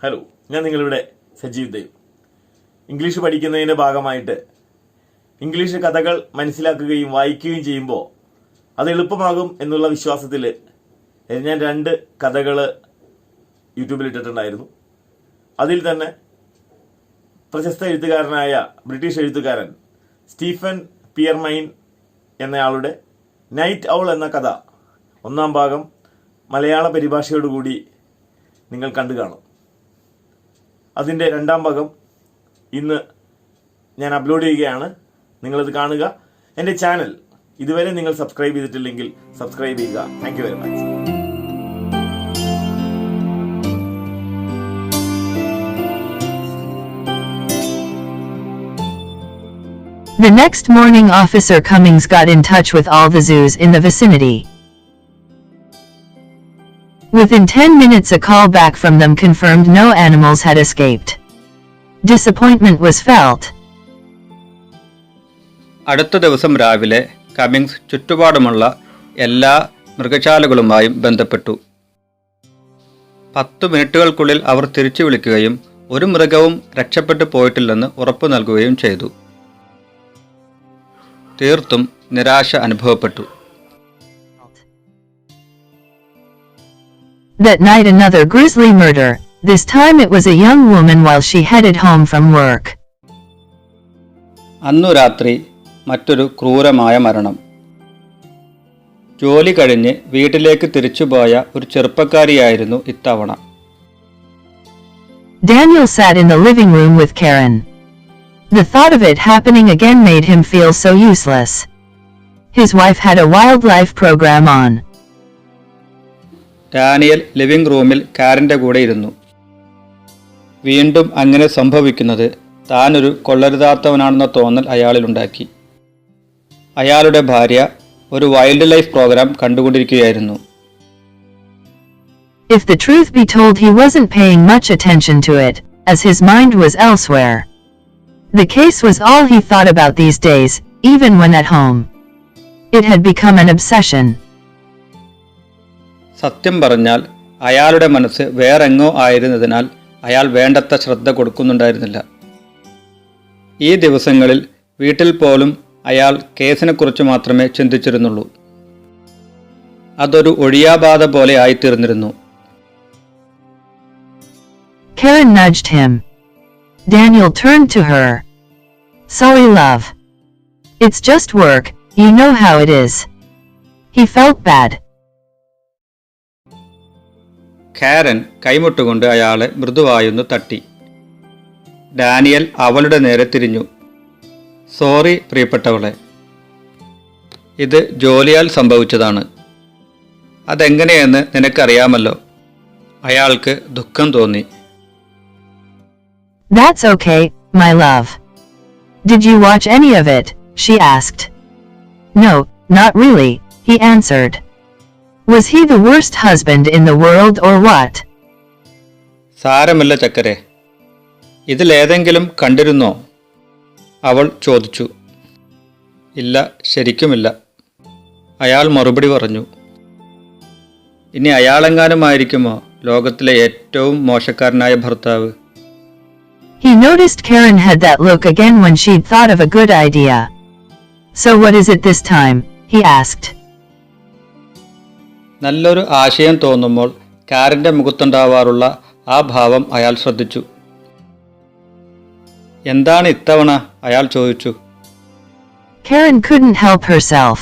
Hello, ഞാൻ നിങ്ങളിവിടെ Sajeev Dev. English പഠിക്കുന്നതിൻ്റെ ഭാഗമായിട്ട് ഇംഗ്ലീഷ് കഥകൾ മനസ്സിലാക്കുകയും വായിക്കുകയും ചെയ്യുമ്പോൾ അത് എളുപ്പമാകും എന്നുള്ള വിശ്വാസത്തിൽ ഞാൻ 2 കഥകൾ യൂട്യൂബിൽ ഇട്ടിട്ടുണ്ടായിരുന്നു. അതിൽ തന്നെ പ്രശസ്ത എഴുത്തുകാരനായ ബ്രിട്ടീഷ് എഴുത്തുകാരൻ സ്റ്റീഫൻ പിയർമൈൻ എന്നയാളുടെ നൈറ്റ് ഔൾ എന്ന കഥ 1-ാം ഭാഗം മലയാള പരിഭാഷയോടുകൂടി നിങ്ങൾ കണ്ടു കാണും. അതിൻ്റെ 2-ാം ഭാഗം ഇന്ന് ഞാൻ അപ്ലോഡ് ചെയ്യുകയാണ്. നിങ്ങളത് കാണുക. എൻ്റെ ചാനൽ ഇതുവരെ നിങ്ങൾ സബ്സ്ക്രൈബ് ചെയ്തിട്ടില്ലെങ്കിൽ സബ്സ്ക്രൈബ് ചെയ്യുക. Thank you very much. The next morning, Officer Cummings got in touch with all the zoos in the vicinity. Within 10 minutes, a call back from them confirmed no animals had escaped. Disappointment was felt. അടുത്ത ദിവസം രാവിലെ Cummings ചുറ്റുപാടുമുള്ള എല്ലാ മൃഗശാലകളുമായും ബന്ധപ്പെട്ടു. 10 മിനിറ്റുകൾക്കുള്ളിൽ അവർ തിരിച്ചു വിളിക്കുകയും ഒരു മൃഗവും രക്ഷപ്പെട്ടു പോയിട്ടില്ലെന്ന് ഉറപ്പു നൽകുകയും ചെയ്തു. തീർത്തും നിരാശ അനുഭവപ്പെട്ടു. That night, another grisly murder. This time it was a young woman while she headed home from work. അന്നു രാത്രി മറ്റൊരു ക്രൂരമായ മരണം. ജോലി കഴിഞ്ഞ് വീട്ടിലേക്ക് തിരിച്ചുപോയ ഒരു ചെറുപ്പക്കാരിയായിരുന്നു ഇത്തവണ. Daniel sat in the living room with Karen. The thought of it happening again made him feel so useless. His wife had a wildlife program on. Daniel living റൂമിൽ കാരൻ്റെ കൂടെ ഇരുന്നു. വീണ്ടും അങ്ങനെ സംഭവിക്കുന്നത് താനൊരു കൊള്ളരുതാത്തവനാണെന്ന തോന്നൽ അയാളിലുണ്ടാക്കി. അയാളുടെ ഭാര്യ ഒരു വൈൽഡ് ലൈഫ് പ്രോഗ്രാം കണ്ടുകൊണ്ടിരിക്കുകയായിരുന്നു. If the truth be told, he wasn't paying much attention to it, as his mind was elsewhere. The case was all he thought about these days, even when at home. It had become an obsession. സത്യം പറഞ്ഞാൽ അയാളുടെ മനസ്സ് വേറെങ്ങോ ആയിരുന്നതിനാൽ അയാൾ വേണ്ടത്ര ശ്രദ്ധ കൊടുക്കുന്നുണ്ടായിരുന്നില്ല. ഈ ദിവസങ്ങളിൽ വീട്ടിൽ പോലും അയാൾ കേസിനെക്കുറിച്ച് മാത്രമേ ചിന്തിച്ചിരുന്നുള്ളൂ. അതൊരു ഒഴിയാബാധ പോലെ ആയിത്തീർന്നിരുന്നു. Karen nudged him. Daniel turned to her. Sorry, love. It's just work, you know how it is. He felt bad. കാരൻ കൈമുട്ടുകൊണ്ട് അയാളെ മൃദുവായൊന്ന് തട്ടി. ഡാനിയൽ അവളുടെ നേരെ തിരിഞ്ഞു. സോറി പ്രിയപ്പെട്ടവളെ, ഇത് ജോലിയാൽ സംഭവിച്ചതാണ്. അതെങ്ങനെയെന്ന് നിനക്കറിയാമല്ലോ. അയാൾക്ക് ദുഃഖം തോന്നി. That's okay, my love. Did you watch any of it? She asked. No, not really, he answered. Was he the worst husband in the world or what? സാരമില്ല ചക്കരെ, ഇതിലേതെങ്കിലും കണ്ടിരുന്നോ? അവൾ ചോദിച്ചു. ഇല്ല, ശരിക്കുമില്ല, അയാൾ മറുപടി പറഞ്ഞു. ഇനി അയാളെങ്ങാനുമായിരിക്കുമോ ലോകത്തിലെ ഏറ്റവും മോശക്കാരനായ ഭർത്താവ്? He noticed Karen had that look again when she'd thought of a good idea. So what is it this time? He asked. നല്ലൊരു ആശയം തോന്നുമ്പോൾ കാരൻ്റെ മുഖത്തുണ്ടാവാറുള്ള ആ ഭാവം അയാൾ ശ്രദ്ധിച്ചു. എന്താണ് ഇത്തവണ? അയാൾ ചോദിച്ചു. Karen couldn't help herself.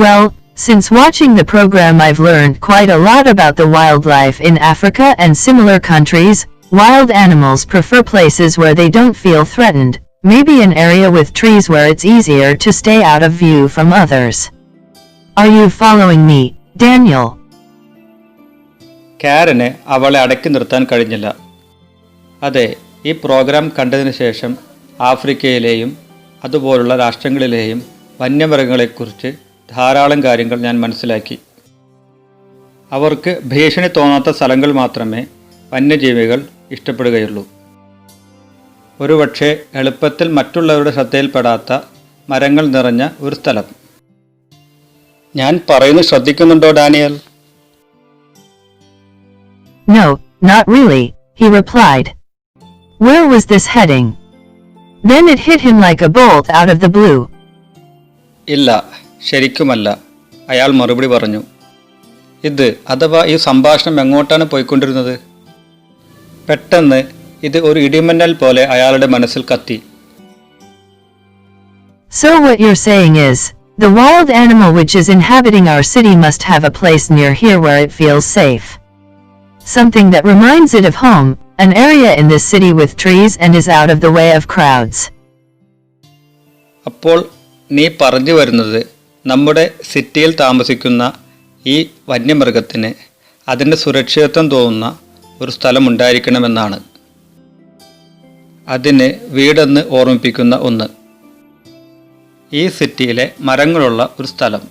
Well, since watching the program, I've learned quite a lot about the wildlife in Africa and similar countries. Wild animals prefer places where they don't feel threatened, maybe an area with trees where it's easier to stay out of view from others. Are you following me, Daniel? കാരന് അവളെ അടക്കി നിർത്താൻ കഴിഞ്ഞില്ല. അതെ, ഈ programme കണ്ടതിന് ശേഷം ആഫ്രിക്കയിലെയും അതുപോലുള്ള രാഷ്ട്രങ്ങളിലെയും വന്യമൃഗങ്ങളെക്കുറിച്ച് ധാരാളം കാര്യങ്ങൾ ഞാൻ മനസ്സിലാക്കി. അവർക്ക് ഭീഷണി തോന്നാത്ത സ്ഥലങ്ങൾ മാത്രമേ വന്യജീവികൾ ഇഷ്ടപ്പെടുകയുള്ളൂ. ഒരുപക്ഷെ എളുപ്പത്തിൽ മറ്റുള്ളവരുടെ ശ്രദ്ധയിൽപ്പെടാത്ത മരങ്ങൾ നിറഞ്ഞ ഒരു സ്ഥലം. ഞാൻ പറയുന്നത് ശ്രദ്ധിക്കുന്നുണ്ടോ Daniel? No, not really, he replied. Where was this heading? Then it hit him like a bolt out of the blue. ഇല്ല, ശരിക്കുമല്ല, അയാൾ മറുപടി പറഞ്ഞു. ഇത് അഥവാ ഈ സംഭാഷണം എങ്ങോട്ടാണ് പോയിക്കൊണ്ടിരുന്നത്? പെട്ടെന്ന് ഇത് ഒരു ഇടിമിന്നൽ പോലെ അയാളുടെ മനസ്സിൽ കത്തി. So what you're saying is, the wild animal which is inhabiting our city must have a place near here where it feels safe. Something that reminds it of home, an area in this city with trees and is out of the way of crowds. അപ്പോൾ നീ പറഞ്ഞു വരുന്നത് നമ്മുടെ സിറ്റിയിൽ താമസിക്കുന്ന ഈ വന്യമൃഗത്തിന് അതിൻ്റെ സുരക്ഷിതത്വം തോന്നുന്ന ഒരു സ്ഥലമുണ്ടായിരിക്കണമെന്നാണ്. അതിന് വീടെന്ന് ഓർമ്മിപ്പിക്കുന്ന ഒന്ന്. ഈ സിറ്റിയിലെ മരങ്ങളുള്ള ഒരു സ്ഥലം,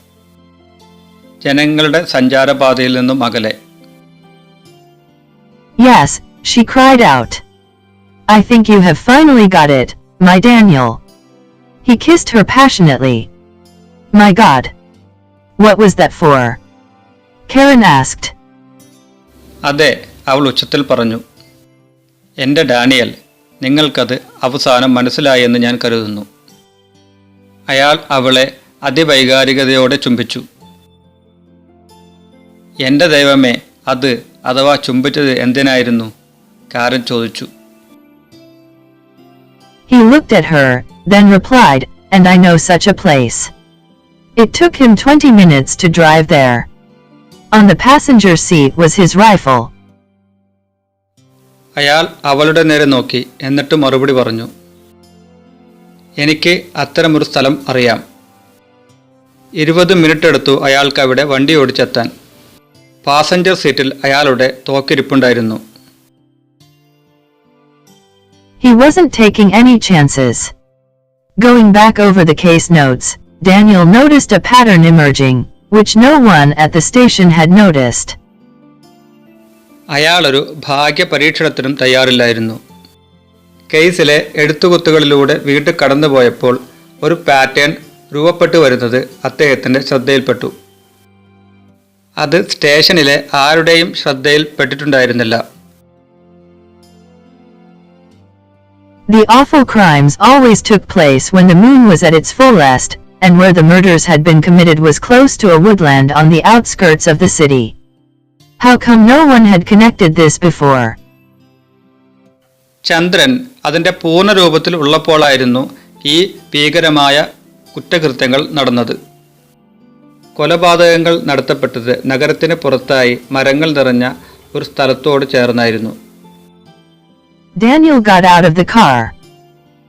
ജനങ്ങളുടെ സഞ്ചാരപാതയിൽ നിന്നും അകലെ. Yes, she cried out. I think you have finally got it, my Daniel. He kissed her passionately. My God. What was that for? Karen asked. അതെ, അവൾ ഉച്ചത്തിൽ പറഞ്ഞു. എൻ്റെ ഡാനിയൽ, നിങ്ങൾക്കത് അവസാനം മനസ്സിലായി എന്ന് ഞാൻ കരുതുന്നു. അയാൾ അവളെ അതിവൈകാരികതയോടെ ചുംബിച്ചു. എൻ്റെ ദൈവമേ, അത് അഥവാ ചുംബിച്ചത് എന്തിനായിരുന്നു? കാരൻ ചോദിച്ചു. He looked at her, then replied, and I know such a place. It took him 20 minutes to drive there. On the passenger seat was his rifle. അയാൾ അവളുടെ നേരെ നോക്കി, എന്നിട്ട് മറുപടി പറഞ്ഞു. എനിക്ക് അത്തരമൊരു സ്ഥലം അറിയാം. 20 മിനിറ്റ് എടുത്തു അയാൾക്ക് അവിടെ വണ്ടി ഓടിച്ചെത്താൻ. പാസഞ്ചർ സീറ്റിൽ അയാളുടെ തോക്കിരിപ്പുണ്ടായിരുന്നു. He wasn't taking any chances. Going back over the case notes, Daniel noticed a pattern emerging, which no one at the station had noticed. അയാളൊരു ഭാഗ്യ പരീക്ഷണത്തിനും തയ്യാറില്ലായിരുന്നു. കേസിലെ എഴുത്തുകുത്തുകളിലൂടെ വീട്ടിൽ കടന്നുപോയപ്പോൾ ഒരു പാറ്റേൺ രൂപപ്പെട്ടു വരുന്നത് അദ്ദേഹത്തിൻ്റെ ശ്രദ്ധയിൽപ്പെട്ടു. അത് സ്റ്റേഷനിലെ ആരുടെയും ശ്രദ്ധയിൽപ്പെട്ടിട്ടുണ്ടായിരുന്നില്ല. The awful crimes always took place when the moon was at its fullest, and where the murders had been committed was close to a woodland on the outskirts of the city. How come no one had connected this before? ചന്ദ്രൻ അതിൻ്റെ പൂർണ്ണരൂപത്തിൽ ഉള്ളപ്പോഴായിരുന്നു ഈ ഭീകരമായ കുറ്റകൃത്യങ്ങൾ നടന്നത്. കൊലപാതകങ്ങൾ നടത്തപ്പെട്ടത് നഗരത്തിന് പുറത്തായി മരങ്ങൾ നിറഞ്ഞ ഒരു സ്ഥലത്തോട് ചേർന്നായിരുന്നു. Daniel got out of the car.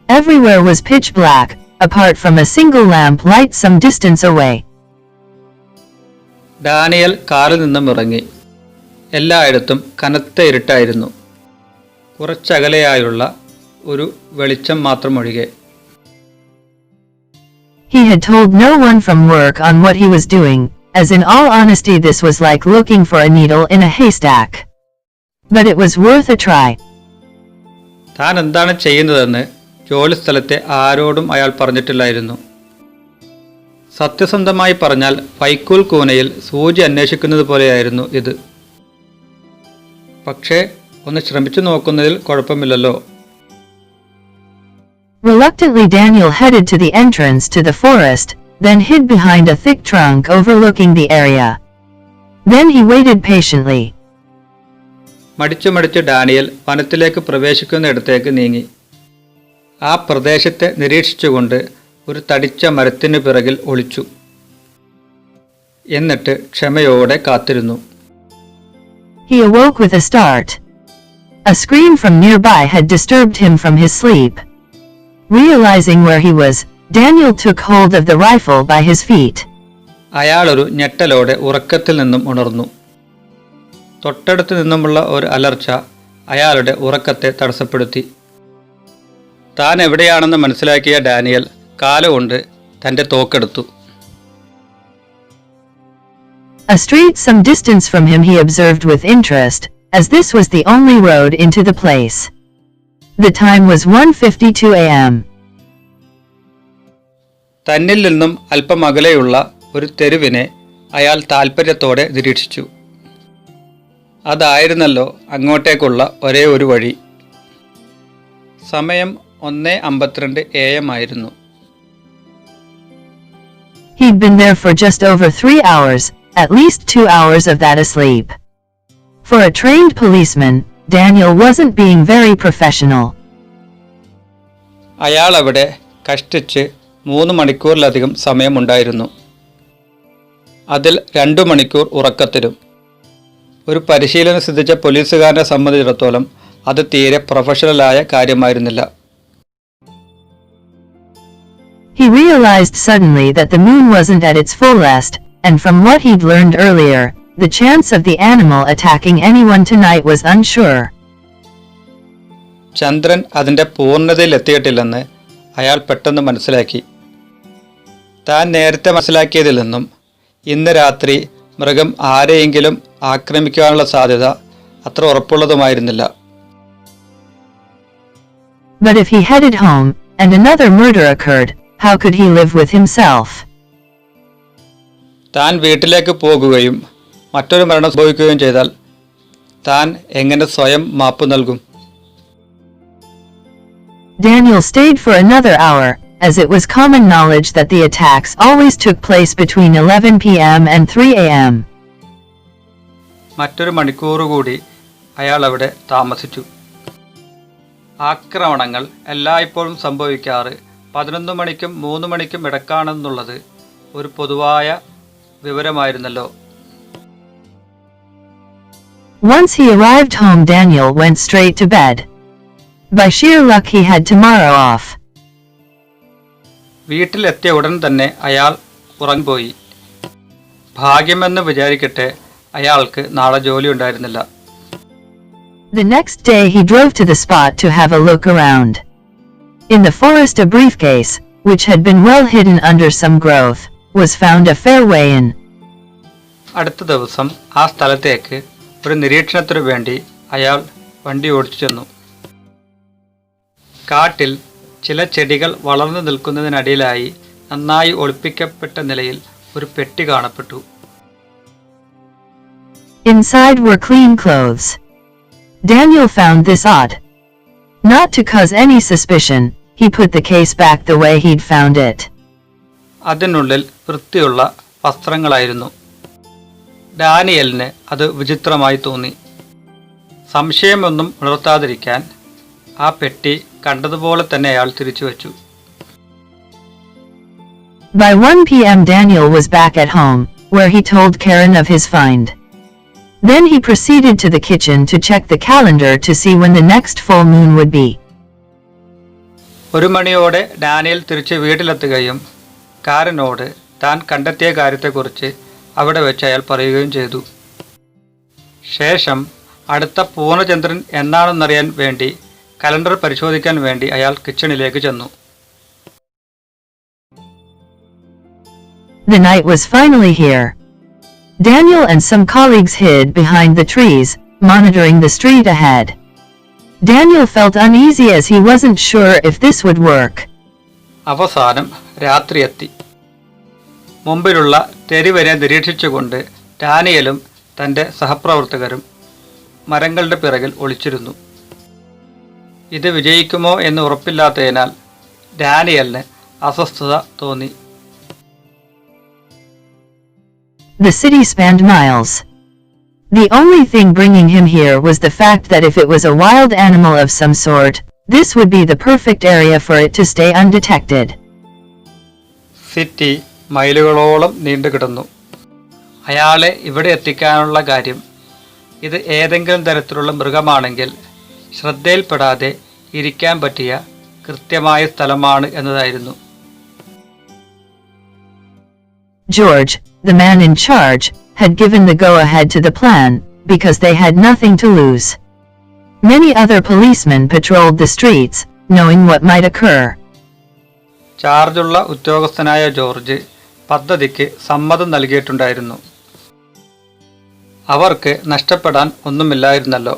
Everywhere was pitch black, apart from a single lamp light some distance away. Daniel കാറിൽ നിന്നും ഇറങ്ങി. എല്ലായിടത്തും കനത്ത ഇരുട്ടായിരുന്നു. കുറച്ചകലെയായുള്ള ഒരു വെളിച്ചം മാത്രം ഒഴികെ. He had told no one from work on what he was doing, as in all honesty this was like looking for a needle in a haystack. But it was worth a try. താൻ എന്താണ് ചെയ്യുന്നതെന്ന് ജോലിസ്ഥലത്തെ ആരോടും അയാൾ പറഞ്ഞിട്ടില്ലായിരുന്നു. സത്യസന്ധമായി പറഞ്ഞാൽ വൈക്കോൽ കൂനയിൽ സൂചി അന്വേഷിക്കുന്നത് പോലെയായിരുന്നു ഇത്. പക്ഷേ ഒന്ന് ശ്രമിച്ചു നോക്കുന്നതിൽ കുഴപ്പമില്ലല്ലോ. Reluctantly Daniel headed to the entrance to the forest, then hid behind a thick trunk overlooking the area. Then he waited patiently. മടിച്ചു ഡാനിയൽ വനത്തിലേക്ക് പ്രവേശിക്കുന്നിടത്തേക്ക് നീങ്ങി. ആ പ്രദേശത്തെ നിരീക്ഷിച്ചുകൊണ്ട് ഒരു തടിച്ച മരത്തിനു പിറകിൽ ഒളിച്ചു. എന്നിട്ട് ക്ഷമയോടെ കാത്തിരുന്നു. He awoke with a start. A scream from nearby had disturbed him from his sleep. Realizing where he was, Daniel took hold of the rifle by his feet. അയാളൊരു ഞെട്ടലോടെ ഉറക്കത്തിൽ നിന്നും ഉണർന്നു. തൊട്ടടുത്ത് നിന്നുമുള്ള ഒരു അലർച്ച അയാളുടെ ഉറക്കത്തെ തടസ്സപ്പെടുത്തി. താൻ എവിടെയാണെന്ന് മനസ്സിലാക്കിയ ഡാനിയൽ കാലുകൊണ്ട് തൻ്റെ തോക്കെടുത്തു. A street some distance from him he observed with interest, as this was the only road into the place. The time was 1:52 a.m. തന്നിൽ നിന്നും അല്പം അകലെയുള്ള ഒരു തെരുവിനെ അയാൾ താൽപ്പര്യത്തോടെ നിരീക്ഷിച്ചു. അതായിരുന്നല്ലോ അങ്ങോട്ടേക്കുള്ള ഒരേ ഒരു വഴി. സമയം 1:52 AM ആയിരുന്നു. He'd been there for just over 3 hours, at least 2 hours of that asleep. For a trained policeman, Daniel wasn't being very professional. അയാൾ അവിടെ കഷ്ടിച്ച് 3 മണിക്കൂറിലധികം സമയമുണ്ടായിരുന്നു. അതിൽ 2 മണിക്കൂർ ഉറക്കത്തിലും. ഒരു പരിശീലനം സിദ്ധിച്ച പോലീസുകാരനെ സംബന്ധിച്ചിടത്തോളം അത് തീരെ പ്രൊഫഷണലായ കാര്യമായിരുന്നില്ല. He realized suddenly that the moon wasn't at its fullest, and from what he'd learned earlier, the chance of the animal attacking anyone tonight was unsure. ചന്ദ്രൻ അതിൻ്റെ പൂർണ്ണതയിലെത്തിയിട്ടില്ലെന്ന് അയാൾ പെട്ടെന്ന് മനസ്സിലാക്കി. താൻ നേരത്തെ മനസ്സിലാക്കിയതിൽ നിന്നും ഇന്ന് രാത്രി മൃഗം ആരെയെങ്കിലും ആക്രമിക്കാനുള്ള സാധ്യത അത്ര ഉറപ്പുള്ളതുമായിരുന്നില്ല. But if he headed home, and another murder occurred, how could he live with himself? താൻ വീട്ടിലേക്ക് പോകുകയും മറ്റൊരു മരണം സംഭവിക്കുകയും ചെയ്താൽ താൻ എങ്ങനെ സ്വയം മാപ്പ് നൽകും? Daniel stayed for another hour, as it was common knowledge that the attacks always took place between 11 p.m. and 3 a.m. മറ്റൊരു മണിക്കൂറുകൂടി അയാൾ അവിടെ താമസിച്ചു. ആക്രമണങ്ങൾ എല്ലായ്പ്പോഴും സംഭവിക്കാറ് 11 മണിക്കും 3 മണിക്കും ഇടക്കാണെന്നുള്ളത് ഒരു പൊതുവായ വിവരമായിരുന്നല്ലോ. Once he arrived home, Daniel went straight to bed. By sheer luck he had tomorrow off. വീട്ടിലെത്തിയ ഉടൻ തന്നെ അയാൾ ഉറങ്ങിപ്പോയി. ഭാഗ്യമെന്ന് വിചാരിക്കട്ടെ, അയാൾക്ക് നാളെ ജോലി ഉണ്ടായിരുന്നില്ല. The next day he drove to the spot to have a look around. In the forest a briefcase, which had been well hidden under some growth, was found a fair way in. അടുത്ത ദിവസം ആ സ്ഥലത്തേക്ക് ഒരു നിരീക്ഷണത്തിനു വേണ്ടി അയാൾ വണ്ടി ഓടിച്ചു ചെന്നു. കാട്ടിൽ ചില ചെടികൾ വളർന്നു നിൽക്കുന്നതിനടിയിലായി നന്നായി ഒളിപ്പിക്കപ്പെട്ട നിലയിൽ ഒരു പെട്ടി കാണപ്പെട്ടു. Inside were clean clothes. Daniel found this odd. Not to cause any suspicion, he put the case back the way he'd found it. അതിനുള്ളിൽ വൃത്തിയുള്ള വസ്ത്രങ്ങളായിരുന്നു. ഡാനിയലിന് അത് വിചിത്രമായി തോന്നി. സംശയമൊന്നും ഉണർത്താതിരിക്കാൻ ആ പെട്ടി കണ്ടതുപോലെ തന്നെ അയാൾ തിരിച്ചു വച്ചു. By 1 p.m. Daniel was back at home, where he told Karen of his find. Then he proceeded to the kitchen to check the calendar to see when the next full moon would be. 1 മണിയോടെ Daniel തിരിച്ച് വീട്ടിലെത്തുകയും കാരനോട് താൻ കണ്ടെത്തിയ കാര്യത്തെക്കുറിച്ച് അവിടെ വെച്ച് അയാൾ പറയുകയും ചെയ്തു. ശേഷം അടുത്ത പൂർണ്ണചന്ദ്രൻ എന്നാണെന്നറിയാൻ വേണ്ടി കലണ്ടർ പരിശോധിക്കാൻ വേണ്ടി അയാൾ കിച്ചണിലേക്ക് ചെന്നു. The night was finally here. Daniel and some colleagues hid behind the trees, monitoring the street ahead. Daniel felt uneasy as he wasn't sure if this would work. അവസാനം രാത്രി എത്തി. മുമ്പിലുള്ള തെരുവിനെ നിരീക്ഷിച്ചുകൊണ്ട് ഡാനിയലും തൻ്റെ സഹപ്രവർത്തകരും മരങ്ങളുടെ പിറകിൽ ഒളിച്ചിരുന്നു. ഇത് വിജയിക്കുമോ എന്ന് ഉറപ്പില്ലാത്തതിനാൽ ഡാനിയലിന് അസ്വസ്ഥത തോന്നി. The city spanned miles. The only thing bringing him here was the fact that if it was a wild animal of some sort, this would be the perfect area for it to stay undetected. City മൈലുകളോളം നീണ്ടുകിടന്നു. അയാളെ ഇവിടെ എത്തിക്കാനുള്ള കാര്യം ഇത് ഏതെങ്കിലും തരത്തിലുള്ള മൃഗമാണെങ്കിൽ ശ്രദ്ധയിൽപ്പെടാതെ ഇരിക്കാൻ പറ്റിയ കൃത്യമായ സ്ഥലമാണ് എന്നതായിരുന്നു. George, the man in charge, had given the go-ahead to the plan, because they had nothing to lose. Many other policemen patrolled the streets, knowing what might occur. ചാർജുള്ള ഉദ്യോഗസ്ഥനായ ജോർജ് പദ്ധതിക്ക് സമ്മതം നൽകിയിട്ടുണ്ടായിരുന്നു. അവർക്ക് നഷ്ടപ്പെടാൻ ഒന്നുമില്ലായിരുന്നല്ലോ.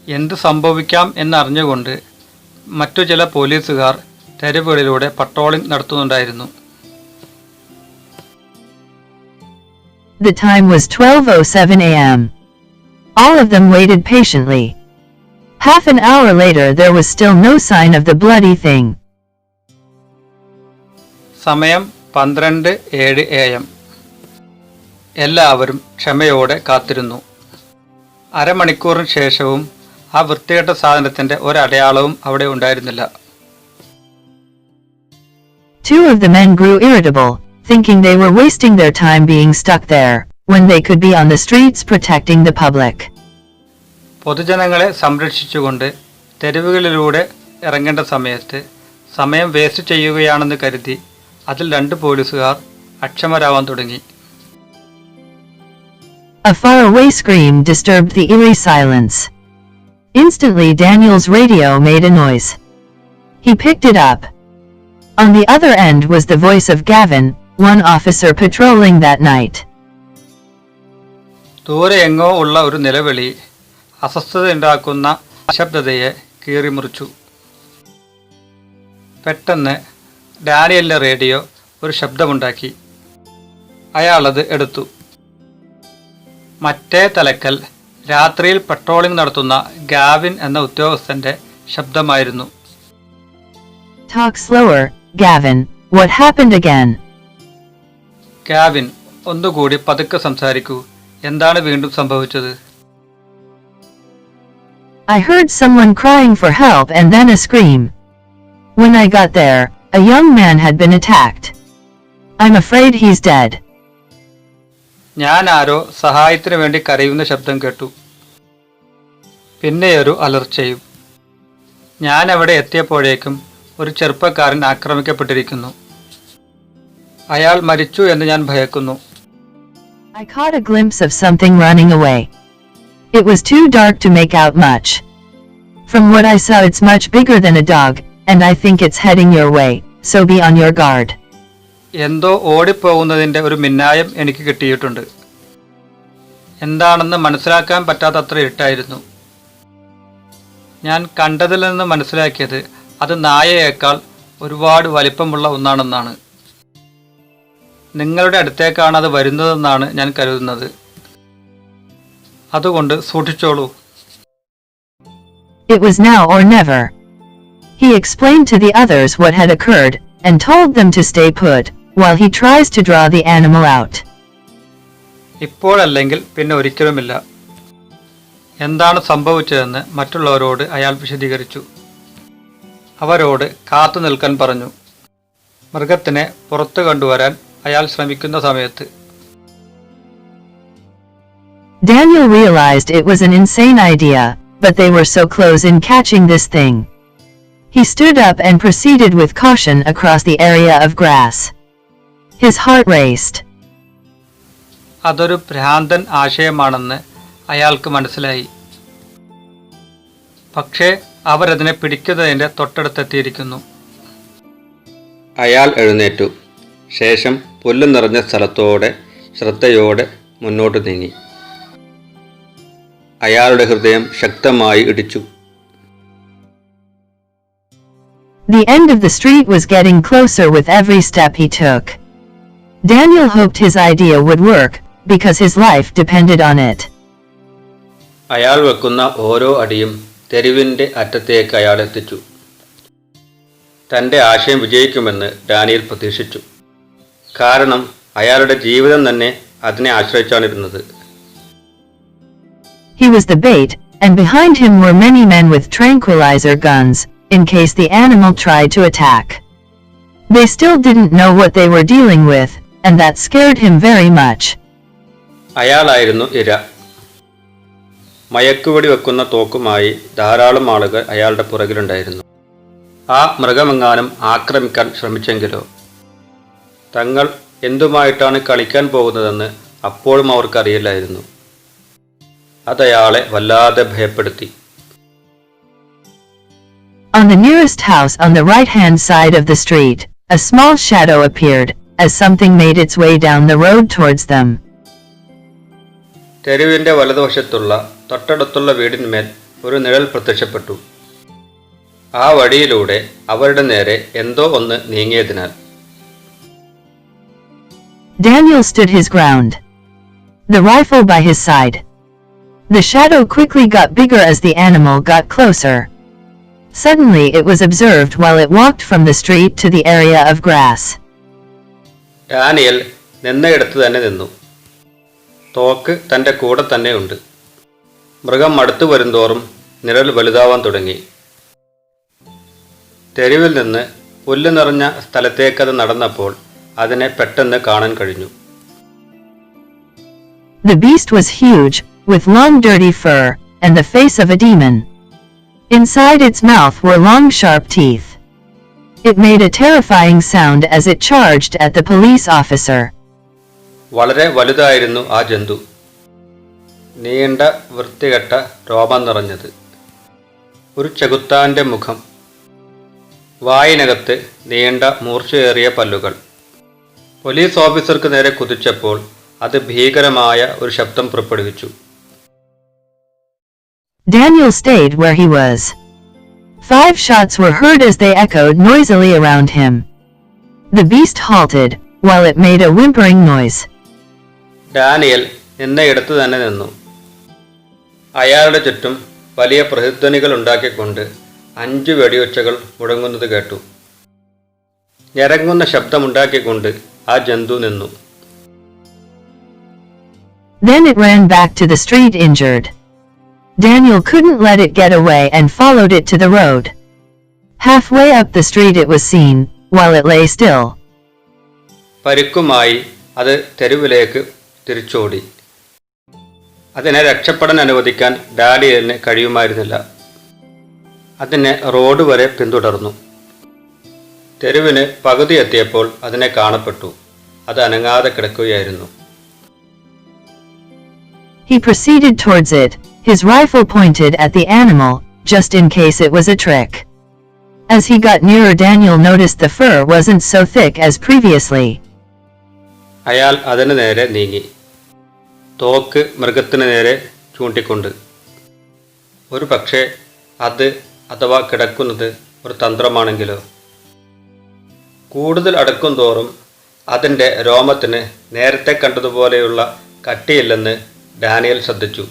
എന്ത് സംഭവിക്കാം എന്നറിഞ്ഞുകൊണ്ട് മറ്റു ചില പോലീസുകാർ തെരുവുകളിലൂടെ patrolling നടത്തുന്നുണ്ടായിരുന്നു. The time was 12:07 a.m. All of them waited patiently. Half an hour later there was still no sign of the bloody thing. സമയം 12:07 AM. എല്ലാവരും ക്ഷമയോടെ കാത്തിരുന്നു. അരമണിക്കൂറിന് ശേഷവും ആ വൃത്തികെട്ട സാധനത്തിന്റെ ഒരടയാളവും അവിടെ ഉണ്ടായിരുന്നില്ല. Two of the men grew irritable, thinking they were wasting their time being stuck there, when they could be on the streets protecting the public. പൊതുജനങ്ങളെ സംരക്ഷിച്ചുകൊണ്ട് തെരുവുകളിലൂടെ ഇറങ്ങേണ്ട സമയത്ത് സമയം വേസ്റ്റ് ചെയ്യുകയാണെന്ന് കരുതി അതിൽ 2 പോലീസുകാർ അക്ഷമരാവാൻ തുടങ്ങി. A faraway scream disturbed the eerie silence. Instantly Daniel's radio made a noise. He picked it up. On the other end was the voice of Gavin, one officer patrolling that night. ദൂരെ എങ്ങോ ഉള്ള ഒരു നിലവിളി അസ്വസ്ഥതയുണ്ടാക്കുന്ന നിശബ്ദതയെ കീറിമുറിച്ചു. പെട്ടെന്ന് ഡാനിയലിന്റെ radio ഒരു ശബ്ദമുണ്ടാക്കി. അയാളത് എടുത്തു. മറ്റേ തലക്കൽ രാത്രിയിൽ പട്രോളിംഗ് നടത്തുന്ന ഗാവിൻ എന്ന ഉദ്യോഗസ്ഥന്റെ ശബ്ദമായിരുന്നു. Talk slower, Gavin. What happened again? Gavin, ഒന്നുകൂടി പതുക്കെ സംസാരിക്കൂ. എന്താണ് വീണ്ടും സംഭവിച്ചത്? I heard someone crying for help and then a scream. When I got there, a young man had been attacked. I'm afraid he's dead. ഞാൻ ആരോ സഹായത്തിന് വേണ്ടി കരയുന്ന ശബ്ദം കേട്ടു. പിന്നെയൊരു അലർച്ചയും. ഞാൻ അവിടെ എത്തിയപ്പോഴേക്കും ഒരു ചെറുപ്പക്കാരൻ ആക്രമിക്കപ്പെട്ടിരിക്കുന്നു. അയാൾ മരിച്ചു എന്ന് ഞാൻ ഭയക്കുന്നു. I caught a glimpse of something running away. It was too dark to make out much. From what I saw, it's much bigger than a dog, and I think it's heading your way, so be on your guard. എന്തോ ഓടിപ്പോകുന്നതിൻ്റെ ഒരു മിന്നായം എനിക്ക് കിട്ടിയിട്ടുണ്ട്. എന്താണെന്ന് മനസ്സിലാക്കാൻ പറ്റാത്തത്ര ഇരുട്ടായിരുന്നു. ഞാൻ കണ്ടതിൽ നിന്ന് മനസ്സിലാക്കിയത് അത് നായയേക്കാൾ ഒരുപാട് വലിപ്പമുള്ള ഒന്നാണെന്നാണ്. നിങ്ങളുടെ അടുത്തേക്കാണ് അത് വരുന്നതെന്നാണ് ഞാൻ കരുതുന്നത്. അതുകൊണ്ട് സൂക്ഷിച്ചോളൂ. It was now or never. He explained to the others what had occurred, and told them to stay put, while he tries to draw the animal out. ഇപ്പോഴല്ലെങ്കിൽ പിന്നെ ഒരിക്കലുമില്ല. എന്താണ് സംഭവിച്ചതെന്ന് മറ്റുള്ളവരോട് അയാൾ വിശദീകരിച്ചു. അവരോട് കാത്തു നിൽക്കാൻ പറഞ്ഞു. മൃഗത്തിനെ പുറത്തു കൊണ്ടുവരാൻ അയാൾ ശ്രമിക്കുന്ന സമയത്ത് Daniel realized it was an insane idea, but they were so close in catching this thing. He stood up and proceeded with caution across the area of grass. His heart raced. അതൊരു ഭ്രാന്തൻ ആശയമാണെന്ന് അയാൾക്ക് മനസ്സിലായി. പക്ഷേ അവരതിനെ പിടിക്കുന്നതിൻ്റെ തൊട്ടടുത്തെത്തിയിരിക്കുന്നു. അയാൾ എഴുന്നേറ്റു. ശേഷം പുല്ല് നിറഞ്ഞ സ്ഥലത്തോടെ ശ്രദ്ധയോടെ മുന്നോട്ട് നീങ്ങി. അയാളുടെ ഹൃദയം ശക്തമായി ഇടിച്ചു. The end of the street was getting closer with every step he took. Daniel hoped his idea would work, because his life depended on it. അയാൾ വെക്കുന്ന ഓരോ അടിയും തെരുവിൻ്റെ അറ്റത്തേക്ക് അയാൾ എത്തിച്ചു. തൻ്റെ ആശയം വിജയിക്കുമെന്ന് ഡാനിയൽ പ്രതീക്ഷിച്ചു. കാരണം അയാളുടെ ജീവിതം തന്നെ അതിനെ ആശ്രയിച്ചാണിരുന്നത്. He was the bait, and behind him were many men with tranquilizer guns, in case the animal tried to attack. They still didn't know what they were dealing with, and that scared him very much. അയാളായിരുന്നു ഇര. മയക്കുവെടി വെക്കുന്ന തോക്കുമായി ധാരാളം ആളുകൾ അയാളുടെ പുറകിലുണ്ടായിരുന്നു. ആ മൃഗമെങ്ങാനും ആക്രമിക്കാൻ ശ്രമിച്ചെങ്കിലോ? തങ്ങൾ എന്തുമായിട്ടാണ് കളിക്കാൻ പോകുന്നതെന്ന് അപ്പോഴും അവർക്കറിയില്ലായിരുന്നു. അതയാളെ വല്ലാതെ ഭയപ്പെടുത്തി. On the nearest house on the right-hand side of the street, a small shadow appeared, as something made its way down the road towards them. തെരുവിൻ്റെ വലതുവശത്തുള്ള തൊട്ടടുത്തുള്ള വീടിന്മേൽ ഒരു നിഴൽ പ്രത്യക്ഷപ്പെട്ടു. ആ വഴിയിലൂടെ അവരുടെ നേരെ എന്തോ ഒന്ന് നീങ്ങിയതിനാൽ. Daniel stood his ground, the rifle by his side. The shadow quickly got bigger as the animal got closer. Suddenly it was observed while it walked from the street to the area of grass. Daniel നിന്നയിടത്ത് തന്നെ നിന്നു. തോക്ക് തൻ്റെ കൂടെ തന്നെയുണ്ട്. മൃഗം അടുത്തു വരുന്തോറും നിഴൽ വലുതാവാൻ തുടങ്ങി. തെരുവിൽ നിന്ന് പുല്ല് നിറഞ്ഞ സ്ഥലത്തേക്കത് നടന്നപ്പോൾ അതിനെ പെട്ടെന്ന് കാണാൻ കഴിഞ്ഞു. The beast was huge, with long dirty fur, and the face of a demon. Inside its mouth were long sharp teeth. It made a terrifying sound as it charged at the police officer. വളരെ വലുതായിരുന്നു ആ ജന്തു. നീണ്ട വൃത്തികെട്ട രോമം നിറഞ്ഞത്. ഒരു ചെകുത്താന്റെ മുഖം. വായിനകത്ത് നീണ്ട മൂർച്ചയേറിയ പല്ലുകൾ. പോലീസ് ഓഫീസർക്ക് നേരെ കുതിച്ചപ്പോൾ അത് ഭീകരമായ ഒരു ശബ്ദം പുറപ്പെടുവിച്ചു. Daniel stayed where he was. 5 shots were heard as they echoed noisily around him. The beast halted, while it made a whimpering noise. Daniel നിന്നയിടത്ത് തന്നെ നിന്നു. അയാളുടെ ചുറ്റും വലിയ പ്രതിധ്വനികൾ ഉണ്ടാക്കിക്കൊണ്ട് 5 വെടിയൊച്ചകൾ മുഴങ്ങുന്നത് കേട്ടു. ഞരങ്ങുന്ന ശബ്ദമുണ്ടാക്കിക്കൊണ്ട് ആ ജന്തു നിന്നു. Then it ran back to the street injured. Daniel couldn't let it get away and followed it to the road. Halfway up the street it was seen, while it lay still. പരിക്കുമായി അത് തെരുവിലേക്ക് തിരിച്ചോടി. അതിനെ രക്ഷപ്പെടാൻ അനുവദിക്കാൻ ഡാനിയലിന് കഴിയുമായിരുന്നില്ല. അതിനെ road വരെ പിന്തുടർന്നു. തെരുവിന് പകുതി എത്തിയപ്പോൾ അതിനെ കാണപ്പെട്ടു. അത് അനങ്ങാതെ കിടക്കുകയായിരുന്നു. He proceeded towards it, his rifle pointed at the animal, just in case it was a trick. As he got nearer, Daniel noticed the fur wasn't so thick as previously. അയാൾ അതിന് നേരെ നീങ്ങി. തോക്ക് മൃഗത്തിന് നേരെ ചൂണ്ടിക്കൊണ്ട്. ഒരു പക്ഷേ അത് അഥവാ കിടക്കുന്നത് ഒരു തന്ത്രമാണെങ്കിലോ. കൂടുതൽ അടുക്കും തോറും അതിൻ്റെ രോമത്തിന് നേരത്തെ കണ്ടതുപോലെയുള്ള കട്ടിയില്ലെന്ന് ഡാനിയൽ ശ്രദ്ധിച്ചു.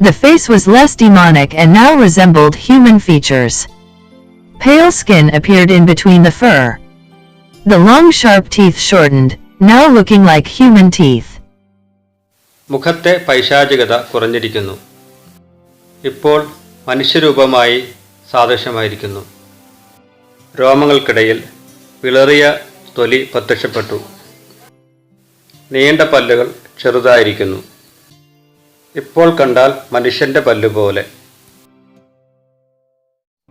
The face was less demonic and now resembled human features. Pale skin appeared in between the fur. The long sharp teeth shortened, now looking like human teeth. മുഖത്തെ പൈശാചികത കുറഞ്ഞിരിക്കുന്നു. ഇപ്പോൾ മനുഷ്യരൂപമായി സാദൃശ്യമായിരിക്കുന്നു. രോമങ്ങൾക്കിടയിൽ വിളറിയ തൊലി പ്രത്യക്ഷപ്പെട്ടു. നീണ്ട പല്ലുകൾ ചെറുതായിരിക്കുന്നു. ഇപ്പോൾ കണ്ടാൽ മനുഷ്യന്റെ പല്ലുപോലെ.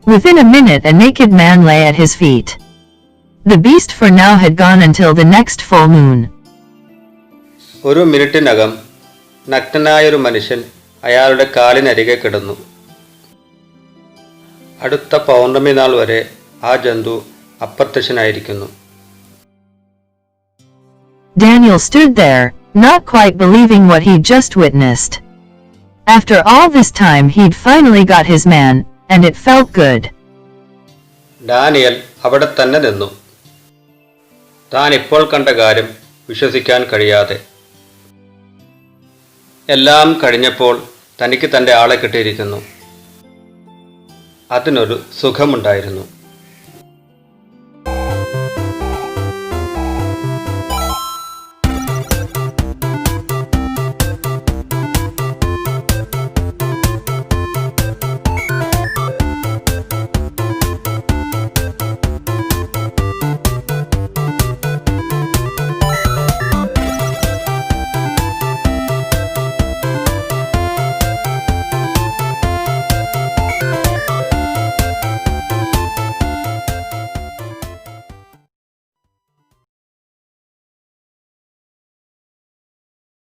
Within a minute a naked man lay at his feet. The beast for now had gone until the next full moon. ഒരു മിനിറ്റിനകം നഗ്നനായൊരു മനുഷ്യൻ അയാളുടെ കാലിനരികെ കിടന്നു. അടുത്ത പൗർണമി നാൾ വരെ ആ ജന്തു അപ്രത്യക്ഷനായിരിക്കുന്നു. Daniel stood there, not quite believing what he'd just witnessed. After all this time he'd finally got his man, and it felt good. Daniel അവിടെ തന്നെ നിന്നു. താൻ ഇപ്പോൾ കണ്ട കാര്യം വിശ്വസിക്കാൻ കഴിയാതെ. എല്ലാം കഴിഞ്ഞപ്പോൾ തനിക്ക് തൻ്റെ ആളെ കിട്ടിയിരിക്കുന്നു. അതിനൊരു സുഖമുണ്ടായിരുന്നു.